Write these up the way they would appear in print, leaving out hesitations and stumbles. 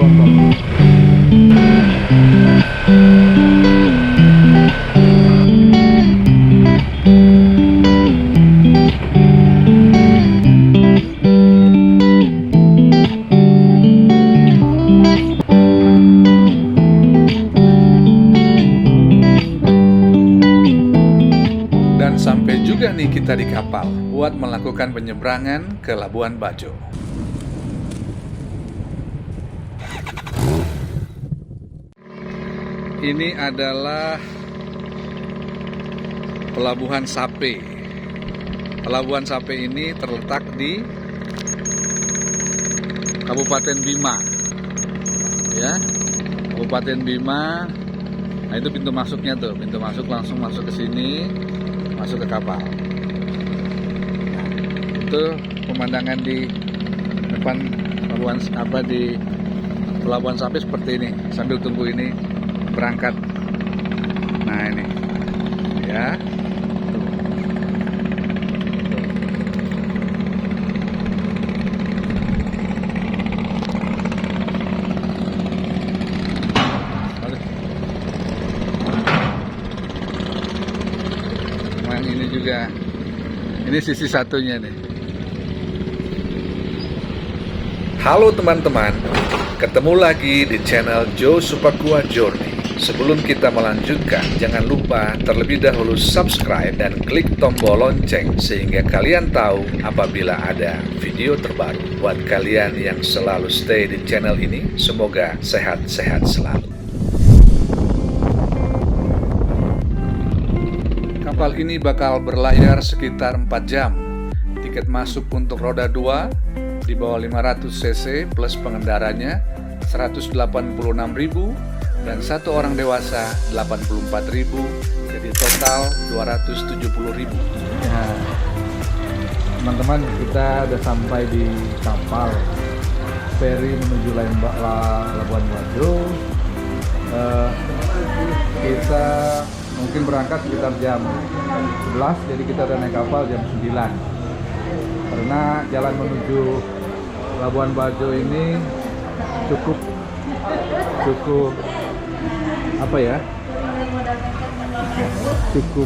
Labuan Bajo. Dan sampai juga nih kita di kapal buat melakukan penyeberangan ke Labuan Bajo. Ini adalah Pelabuhan Sape. Pelabuhan Sape ini terletak di Kabupaten Bima. Ya, Kabupaten Bima. Nah, itu pintu masuknya tuh, pintu masuk langsung masuk ke sini, masuk ke kapal. Nah, itu pemandangan di depan Pelabuhan Sape seperti ini sambil tunggu ini berangkat. Nah, ini ya. Nah, ini juga, ini sisi satunya nih. Halo teman-teman, ketemu lagi di channel Joe Supakua Journey. Sebelum kita melanjutkan, jangan lupa terlebih dahulu subscribe dan klik tombol lonceng sehingga kalian tahu apabila ada video terbaru. Buat kalian yang selalu stay di channel ini, semoga sehat-sehat selalu. Kapal ini bakal berlayar sekitar 4 jam. Tiket masuk untuk roda 2 di bawah 500 cc plus pengendaranya 186.000 dan satu orang dewasa 84.000, jadi total 270.000. Ya, teman-teman, kita udah sampai di kapal feri menuju Labuan Bajo. Kita mungkin berangkat sekitar jam 11, jadi kita udah naik kapal jam 9. Karena jalan menuju Labuan Bajo ini cukup apa ya, cukup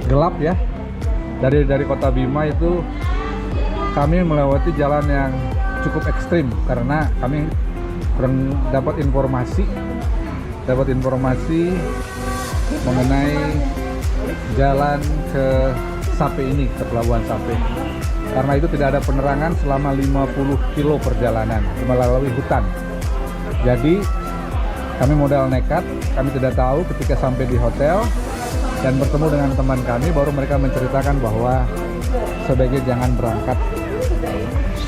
gelap ya. Dari kota Bima itu kami melewati jalan yang cukup ekstrim karena kami kurang dapat informasi mengenai jalan ke Sape ini, ke Pelabuhan Sape. Karena itu tidak ada penerangan selama 50 kilo perjalanan melalui hutan. Jadi kami modal nekat, kami tidak tahu ketika sampai di hotel dan bertemu dengan teman kami, baru mereka menceritakan bahwa sebaiknya jangan berangkat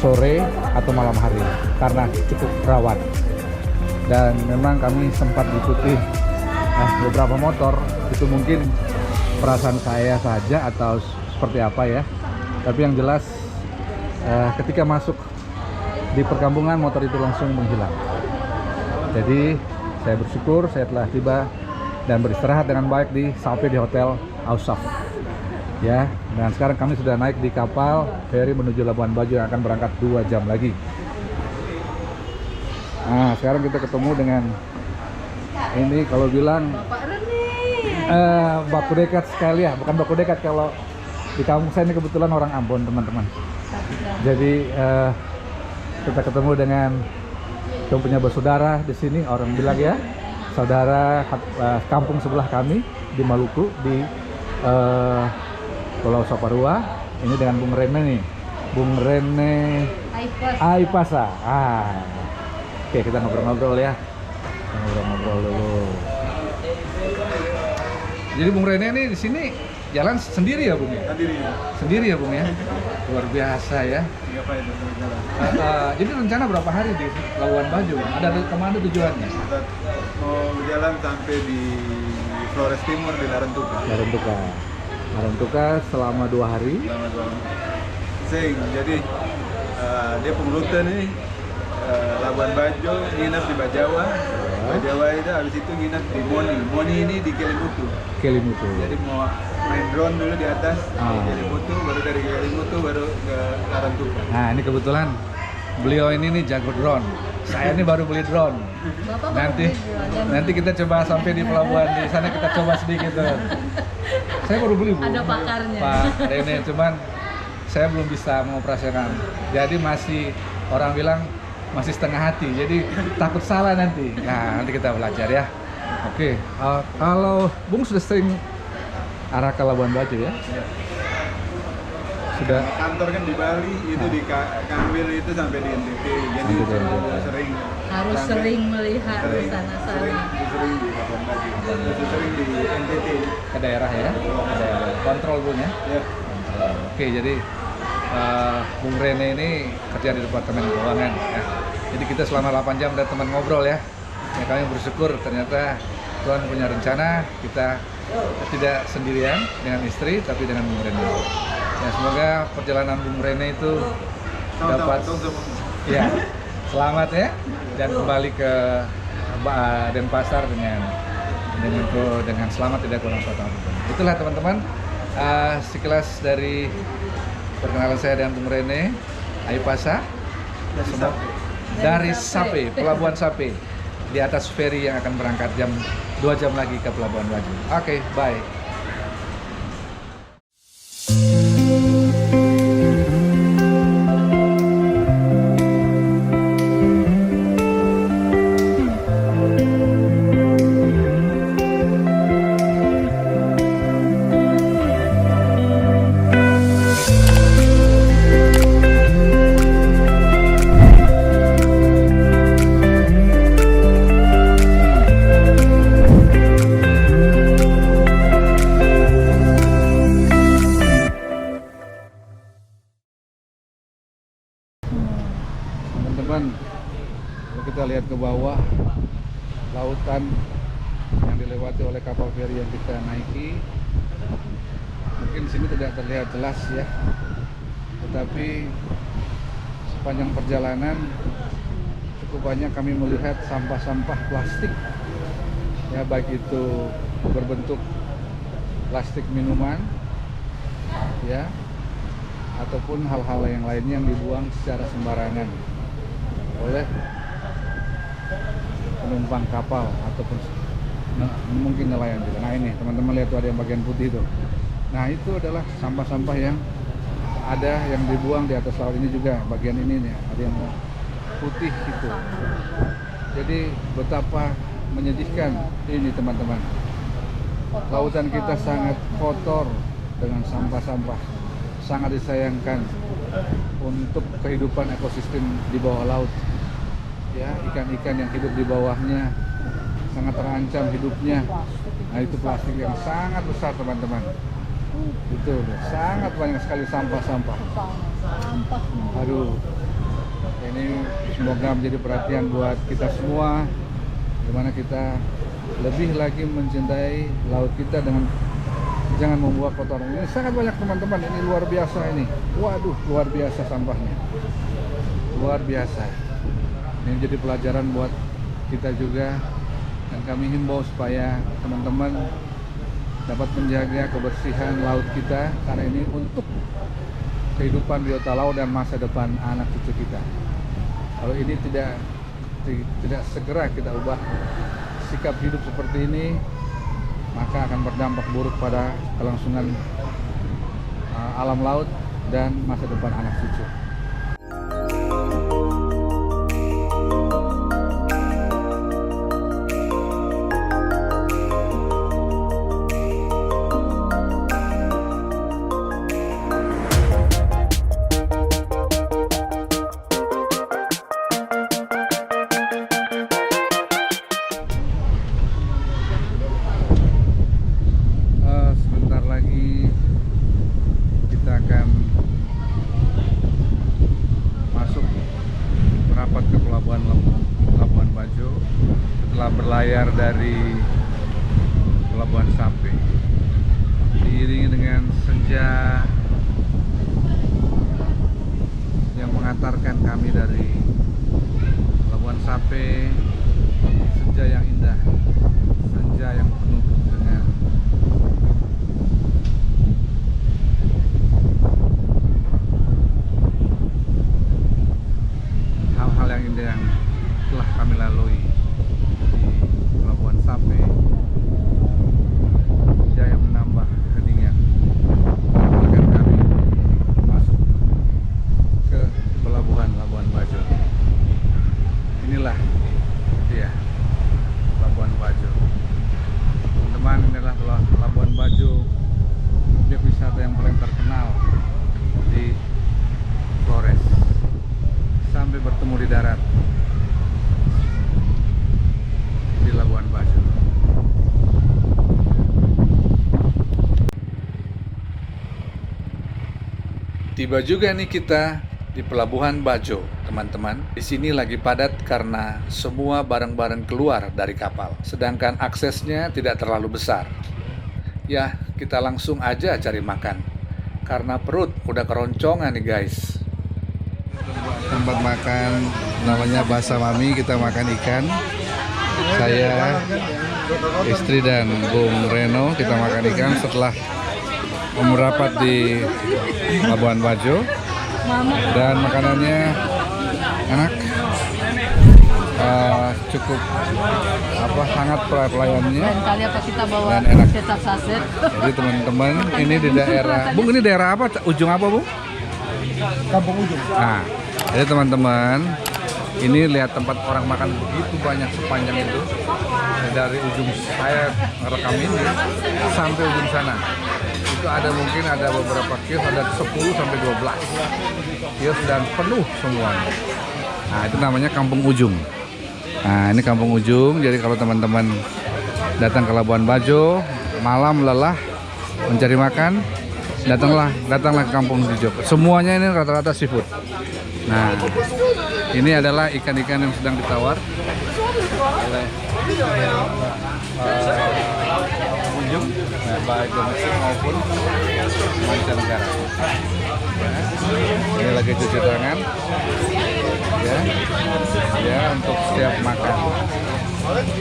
sore atau malam hari karena cukup rawan. Dan memang kami sempat diikuti beberapa motor, itu mungkin perasaan saya saja atau seperti apa ya. Tapi yang jelas ketika masuk di perkampungan motor itu langsung menghilang. Jadi saya bersyukur saya telah tiba dan beristirahat dengan baik di Sape di Hotel Ausaf. Ya, dan sekarang kami sudah naik di kapal feri menuju Labuan Bajo yang akan berangkat 2 jam lagi. Nah, sekarang kita ketemu dengan ini, kalau bilang baku dekat sekali ya, bukan baku dekat, kalau di kampung saya ini kebetulan orang Ambon teman-teman. Jadi kita ketemu dengan punya bersaudara di sini, orang bilang ya, saudara kampung sebelah kami di Maluku, di Pulau Saparua. Ini dengan Bung Rene nih, Bung Rene Aipasa. Oke, kita ngobrol-ngobrol ya, ngobrol-ngobrol dulu. Jadi Bung Rene nih di sini jalan sendiri ya, Bung ya? Sendiri ya, Bung ya? Luar biasa ya. Jadi rencana berapa hari di Labuan Bajo? Ada kemana tujuannya? Mau berjalan sampai di Flores Timur di Larantuka. Larantuka selama 2 hari. Jadi dia pengrute nih, Labuan Bajo, nginep di Bajawa. Bajawa itu habis itu nginep di Moni. Moni ini di Kelimutu. Jadi mau main drone dulu di atas, Kelimutu, baru dari Kelimutu baru ke Larantuka. Nah, ini kebetulan beliau ini nih jago drone. Saya ini baru beli drone. Bapak Nanti kita coba sampai di pelabuhan di sana, kita coba sedikit tuh. Saya baru beli, Bu. ada pakarnya. Pak Rene, cuman saya belum bisa mengoperasikan. Jadi masih, orang bilang masih setengah hati. Jadi takut salah nanti. Nah, nanti kita belajar ya. Oke, kalau Bung sudah sering arah ke Labuan Bajo ya? Sudah. Kantor kan di Bali, itu di Kanwil itu sampai di NTT. Jadi sering. Harus sering melihat di sana. Sering di Labuan Bajo. Sering di NTT. Ke daerah ya? Ke daerah. Kontrol Bung ya? Ya. Oke, jadi Bung Rene ini kerja di Departemen Keuangan ya. Jadi kita selama 8 jam ada teman ngobrol ya. Ya, kami bersyukur ternyata Tuhan punya rencana, kita tidak sendirian dengan istri tapi dengan Bung Rene. Ya, semoga perjalanan Bung Rene itu dapat ya selamat ya, dan kembali ke Denpasar dengan selamat, tidak kurang suatu apapun. Itulah teman-teman, sekilas dari perkenalan saya dengan Bung Rene Aipasa dari Sape, Pelabuhan Sape, di atas ferry yang akan berangkat 2 jam lagi ke Pelabuhan Bajo. Oke, bye. Teman-teman, kalau kita lihat ke bawah, lautan yang dilewati oleh kapal feri yang kita naiki, mungkin sini tidak terlihat jelas ya, tetapi sepanjang perjalanan cukup banyak kami melihat sampah-sampah plastik ya, baik itu berbentuk plastik minuman ya, ataupun hal-hal yang lainnya yang dibuang secara sembarangan oleh penumpang kapal ataupun mungkin nelayan juga. Nah ini teman-teman lihat tuh, ada yang bagian putih itu. Nah itu adalah sampah-sampah yang ada yang dibuang di atas laut ini juga. Bagian ini nih ada yang putih itu. Jadi betapa menyedihkan ini teman-teman. Lautan kita sangat kotor dengan sampah-sampah. Sangat disayangkan untuk kehidupan ekosistem di bawah laut ya, ikan-ikan yang hidup di bawahnya sangat terancam hidupnya. Nah itu plastik yang sangat besar teman-teman, itu sangat banyak sekali sampah-sampah. Aduh, ini semoga menjadi perhatian buat kita semua, bagaimana kita lebih lagi mencintai laut kita dengan jangan membuang kotoran. Ini sangat banyak teman-teman, ini luar biasa ini. Waduh, luar biasa sampahnya. Luar biasa. Ini jadi pelajaran buat kita juga, dan kami himbau supaya teman-teman dapat menjaga kebersihan laut kita, karena ini untuk kehidupan biota laut dan masa depan anak cucu kita. Kalau ini tidak segera kita ubah sikap hidup seperti ini, maka akan berdampak buruk pada kelangsungan alam laut dan masa depan anak cucu. Berlayar dari Pelabuhan Sape, diiringi dengan senja yang mengantarkan kami dari Pelabuhan Sape. Senja yang indah, senja yang penuh dengan telah kami lalui di Pelabuhan Sape. Jaya menambah headingnya akan kami masuk ke pelabuhan Labuan Bajo. Inilah dia Labuan Bajo, teman-teman. Inilah Labuan Bajo, objek wisata yang paling terkenal di Flores. Sampai bertemu di darat di Labuan Bajo. Tiba juga nih kita di Pelabuhan Bajo, teman-teman. Di sini lagi padat karena semua barang-barang keluar dari kapal, sedangkan aksesnya tidak terlalu besar. Ya, kita langsung aja cari makan karena perut udah keroncongan nih guys. Tempat makan namanya Basa Mami, kita makan ikan. Saya, istri dan Bung Reno, kita makan ikan setelah merapat di Labuan Bajo. Dan makanannya enak, cukup hangat pelayanannya, Dan kali apa kita bawa dan enak. kecap saset. Jadi teman-teman, ini di daerah Bung, ini daerah apa? Ujung apa, Bung? Kampung Ujung. Nah, jadi teman-teman, ini lihat tempat orang makan begitu banyak sepanjang itu. Dari ujung saya merekam ini sampai ujung sana. Itu mungkin ada beberapa kios, ada 10 sampai 12 kios dan penuh semuanya. Nah, itu namanya Kampung Ujung. Nah, ini Kampung Ujung. Jadi kalau teman-teman datang ke Labuan Bajo, malam lelah mencari makan, datanglah ke Kampung Ujung. Semuanya ini rata-rata seafood. Nah, ini adalah ikan-ikan yang sedang ditawar oleh pengunjung, baik domestik maupun mancanegara. Ini lagi cuci tangan, ya untuk setiap makan.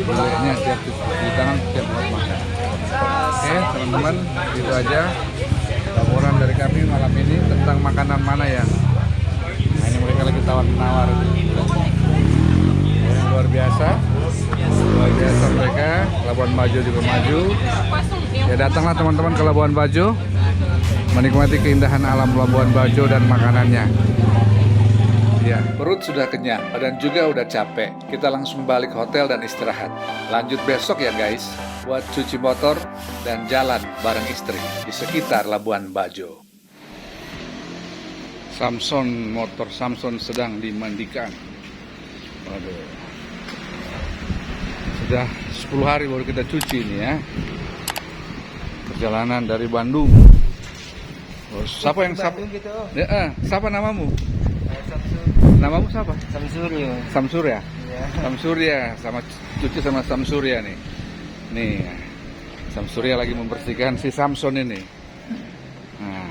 Belinya setiap cuci tangan setiap makan. Oke, teman-teman, itu aja laporan dari kami malam ini tentang makanan mana yang. Nah, ini mereka lagi tawar-menawar. Luar biasa mereka. Labuan Bajo juga maju. Ya, datanglah teman-teman ke Labuan Bajo, menikmati keindahan alam Labuan Bajo dan makanannya. Ya, perut sudah kenyang, badan juga udah capek. Kita langsung balik hotel dan istirahat. Lanjut besok ya guys, buat cuci motor dan jalan bareng istri di sekitar Labuan Bajo. Motor Samson sedang dimandikan. Waduh. Sudah 10 hari baru kita cuci ini ya. Perjalanan dari Bandung. Oh, siapa siapa namamu? Namamu siapa? Samsurya. Ya. Samsurya, sama cuci sama Samsurya nih. Nih, Samsurya lagi membersihkan si Samson ini. Nah,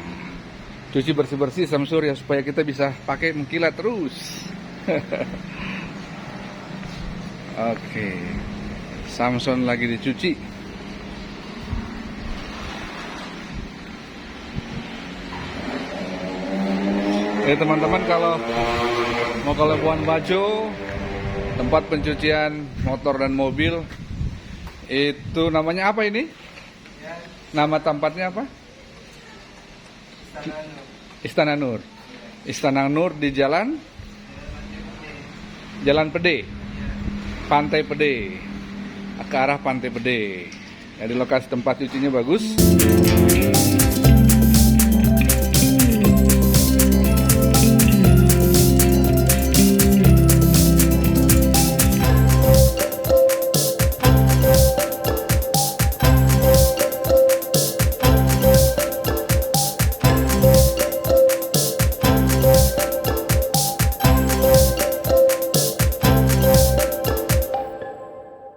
cuci bersih-bersih Samsurya supaya kita bisa pakai mengkilat terus. Oke. Samson lagi dicuci. Teman-teman, kalau mau ke Labuan Bajo, tempat pencucian motor dan mobil, itu namanya apa ini? Nama tempatnya apa? Istana Nur. Istana Nur di Jalan Pede, Pantai Pede, ke arah Pantai Pede. Jadi lokasi tempat cucinya bagus.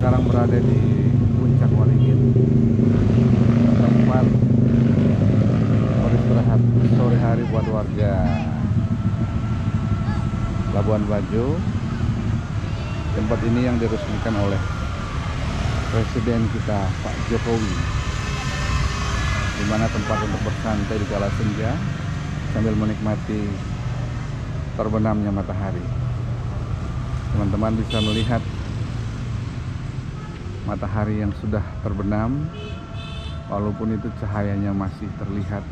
Sekarang berada di Puncak Waringin, tempat beristirahat sore hari buat warga Labuan Bajo. Tempat ini yang diresmikan oleh Presiden kita Pak Jokowi, di mana tempat untuk bersantai di kala senja sambil menikmati terbenamnya matahari. Teman-teman bisa melihat matahari yang sudah terbenam, walaupun itu cahayanya masih terlihat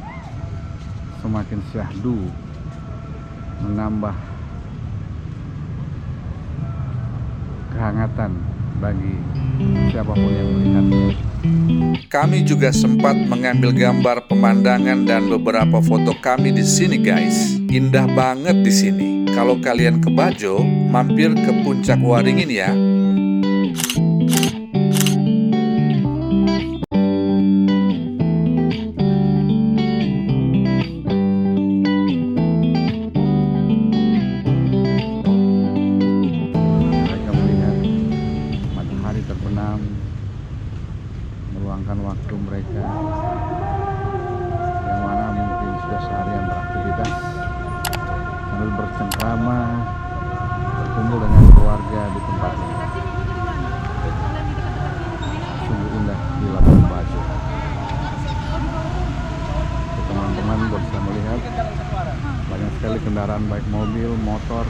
semakin syahdu, menambah kehangatan bagi siapapun yang melihatnya. Kami juga sempat mengambil gambar pemandangan dan beberapa foto kami di sini, guys. Indah banget di sini. Kalau kalian ke Bajo, mampir ke Puncak Waringin ya. Mereka melihat matahari terbenam, meluangkan waktu mereka yang mana mungkin sudah seharian beraktivitas sambil bercengkrama, berkumpul dengan keluarga di tempat ini. Sungguh indah di Labuan Bajo. Teman-teman bisa melihat banyak sekali kendaraan, baik mobil, motor,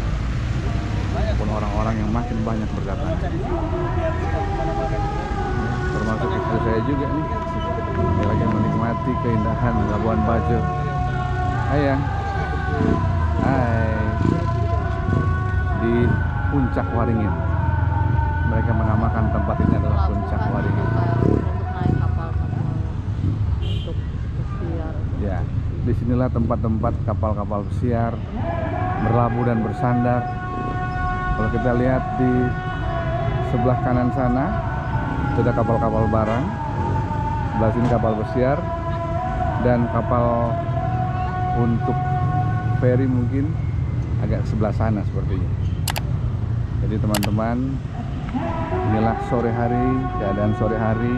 maupun orang-orang yang makin banyak berdatangan. Termasuk istri saya juga nih, dia lagi menikmati keindahan Labuan Bajo. Hai ya, hai. Di Puncak Waringin, mereka menamakan tempat ini adalah Puncak Waringin. Untuk naik kapal untuk pesiar. Ya, disinilah tempat-tempat kapal-kapal pesiar berlabuh dan bersandar. Kalau kita lihat di sebelah kanan sana, itu ada kapal-kapal barang. Sebelah sini kapal pesiar dan kapal untuk feri mungkin agak sebelah sana sepertinya. Jadi teman-teman, inilah sore hari, keadaan sore hari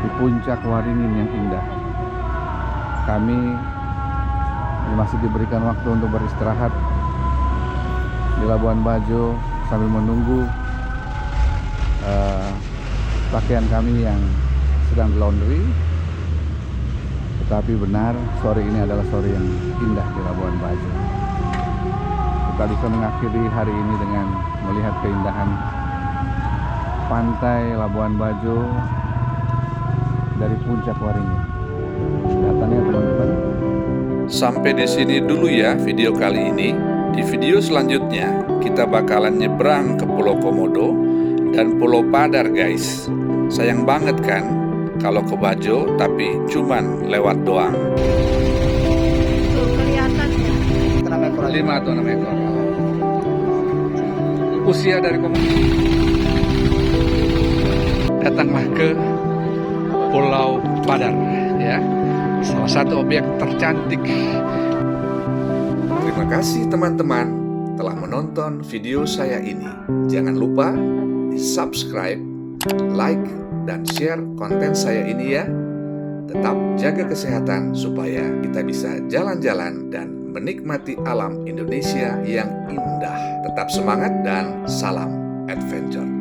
di Puncak Waringin yang indah. Kami masih diberikan waktu untuk beristirahat di Labuan Bajo sambil menunggu pakaian kami yang sedang di laundry. Tetapi benar, sore ini adalah sore yang indah di Labuan Bajo. Kita bisa mengakhiri hari ini dengan melihat keindahan pantai Labuan Bajo dari Puncak Waringin. Datangnya teman-teman. Sampai di sini dulu ya video kali ini. Di video selanjutnya kita bakalan nyebrang ke Pulau Komodo dan Pulau Padar, guys. Sayang banget kan kalau ke Bajo tapi cuman lewat doang. Tuh kelihatan ya. 5 atau 6 ekor. Usia dari komodo. Datanglah ke Pulau Padar, ya. Salah satu objek tercantik. Terima kasih teman-teman telah menonton video saya ini. Jangan lupa di subscribe, like, dan share konten saya ini ya. Tetap jaga kesehatan supaya kita bisa jalan-jalan dan menikmati alam Indonesia yang indah. Tetap semangat dan salam adventure.